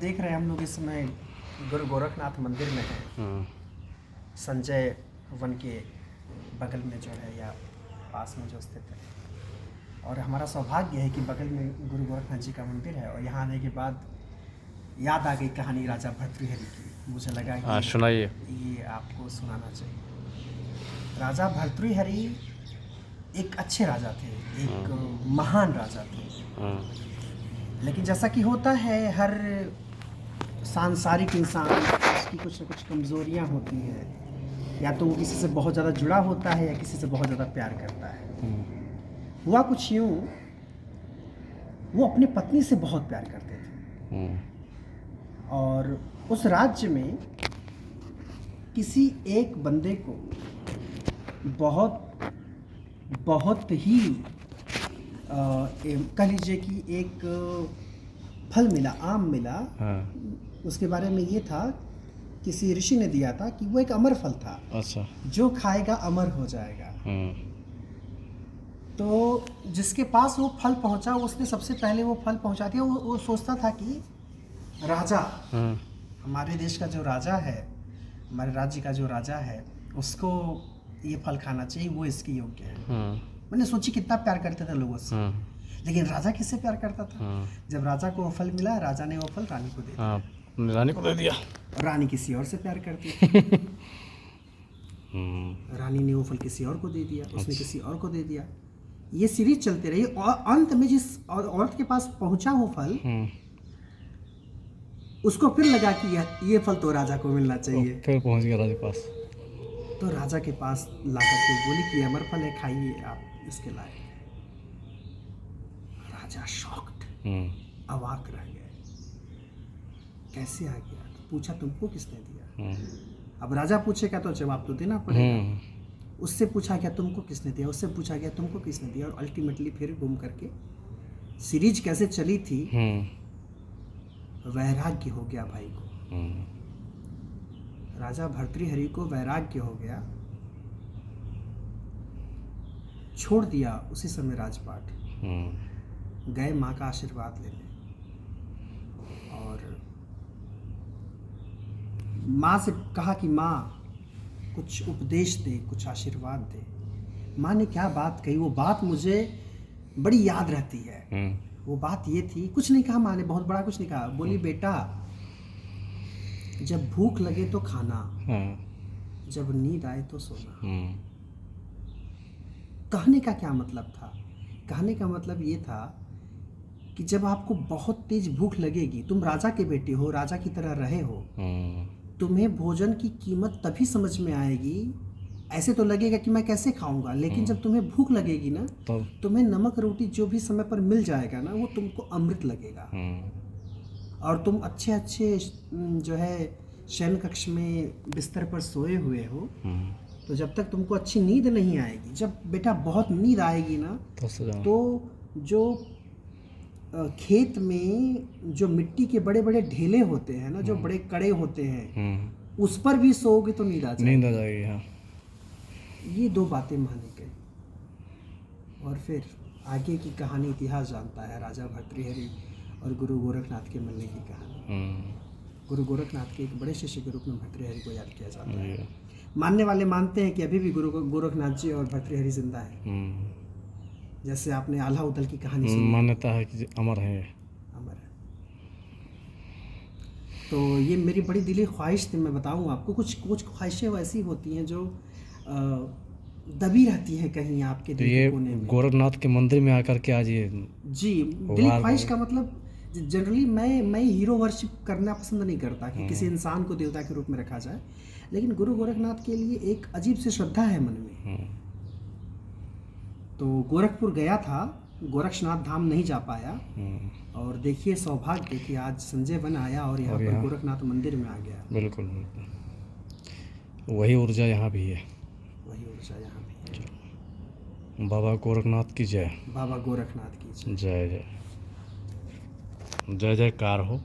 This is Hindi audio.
देख रहे हैं हम लोग इस समय गुरु गोरखनाथ मंदिर में हैं। संजय वन के बगल में जो है या पास में जो स्थित है, और हमारा सौभाग्य है कि बगल में गुरु गोरखनाथ जी का मंदिर है। और यहाँ आने के बाद याद आ गई कहानी राजा भर्तृहरि की। मुझे लगा कि सुनाइए। ये आपको सुनाना चाहिए। राजा भर्तृहरि एक अच्छे राजा थे, एक महान राजा थे। लेकिन जैसा कि होता है हर सांसारिक इंसान, उसकी कुछ न कुछ कमज़ोरियाँ होती हैं। या तो वो किसी से बहुत ज़्यादा जुड़ा होता है या किसी से बहुत ज़्यादा प्यार करता है। हुआ कुछ यूँ, वो अपनी पत्नी से बहुत प्यार करते थे और उस राज्य में किसी एक बंदे को बहुत ही कह लीजिए कि एक फल मिला, आम मिला। उसके बारे में ये था, किसी ऋषि ने दिया था कि वो एक अमर फल था। अच्छा। जो खाएगा अमर हो जाएगा। तो जिसके पास वो फल पहुंचा, उसने सबसे पहले वो फल पहुंचा दिया। वो सोचता था कि राजा, हमारे देश का जो राजा है, हमारे राज्य का जो राजा है, उसको ये फल खाना चाहिए, वो इसके योग्य है। मैंने सोची कितना प्यार करते थे लोगों से। लेकिन राजा किससे प्यार करता था? जब राजा को वो फल मिला, राजा ने वो फल रानी को दे दिया। रानी को दे दिया। रानी किसी और से प्यार करती थी। रानी ने वो फल किसी और को दे दिया, उसने किसी और को दे दिया। ये सीरीज चलती रही और अंत में जिस औरत के पास पहुंचा वो फल, उसको फिर लगा कि ये फल तो राजा को मिलना चाहिए। फिर पहुंच गया राजा के पास। तो राजा के पास लाकर के बोली कि अमर फल है, खाइए, आप इसके लायक हैं। राजा शॉक्ड, अवाक रह गए, कैसे आ गया? तो पूछा तुमको किसने दिया? अब राजा पूछेगा तो जवाब तो देना पड़ेगा। उससे पूछा गया तुमको किसने दिया, उससे पूछा गया तुमको किसने दिया, और अल्टीमेटली फिर घूम करके सीरीज कैसे चली थी, वैराग्य हो गया भाई को। राजा भर्तृहरि को वैराग्य हो गया, छोड़ दिया उसी समय राजपाट, गए माँ का आशीर्वाद लेने। और माँ से कहा कि माँ कुछ उपदेश दे, कुछ आशीर्वाद दे। माँ ने क्या बात कही, वो बात मुझे बड़ी याद रहती है। वो बात ये थी, कुछ नहीं कहा माँ ने, बहुत बड़ा कुछ नहीं कहा। बोली बेटा, जब भूख लगे तो खाना, जब नींद आए तो सोना। कहने का क्या मतलब था? कहने का मतलब ये था कि जब आपको बहुत तेज भूख लगेगी, तुम राजा के बेटे हो, राजा की तरह रहे हो, तुम्हें भोजन की कीमत तभी समझ में आएगी। ऐसे तो लगेगा कि मैं कैसे खाऊंगा, लेकिन जब तुम्हें भूख लगेगी ना, तुम्हें नमक रोटी जो भी समय पर मिल जाएगा ना, वो तुमको अमृत लगेगा। और तुम अच्छे अच्छे जो है शयन कक्ष में बिस्तर पर सोए हुए हो, तो जब तक तुमको अच्छी नींद नहीं आएगी, जब बेटा बहुत नींद आएगी ना, तो जो खेत में जो मिट्टी के बड़े बड़े ढेले होते हैं ना, जो बड़े कड़े होते हैं, उस पर भी सोओगे तो नींद आ जाएगी। हाँ। ये दो बातें मानी गई। और फिर आगे की कहानी इतिहास जानता है, राजा भर्तृहरि और गुरु गोरखनाथ के मिलने की कहानी। गुरु गोरखनाथ के एक बड़े शिष्य के रूप में भर्तृहरि को याद किया जाता है। मानने वाले मानते हैं कि अभी भी गुरु गोरखनाथ जी और भर्तृहरि जिंदा है। जैसे आपने आल्हा उदल की कहानी सुनी, मान्यता है कि अमर है। अमर है। तो ये मेरी बड़ी दिली ख्वाहिश थी, मैं बताऊं आपको। कुछ ख्वाहिशें वैसी होती हैं जो दबी रहती हैं कहीं आपके दिल के कोने में। गोरखनाथ के मंदिर में आकर के आज ये जी, दिली ख्वाहिश का मतलब, जनरली मैं हीरो वर्शिप करना पसंद नहीं करता कि किसी इंसान को देवता के रूप में रखा जाए, लेकिन गुरु गोरखनाथ के लिए एक अजीब सी श्रद्धा है मन में। तो गोरखपुर गया था, गोरक्षनाथ धाम नहीं जा पाया। और देखिए सौभाग्य कि आज संजय वन आया और यहाँ पर गोरखनाथ मंदिर में आ गया। बिल्कुल बिल्कुल, वही ऊर्जा यहाँ भी है। वही ऊर्जा यहाँ भी है। बाबा गोरखनाथ की जय। बाबा गोरखनाथ की जय। जय जय जय जयकार हो।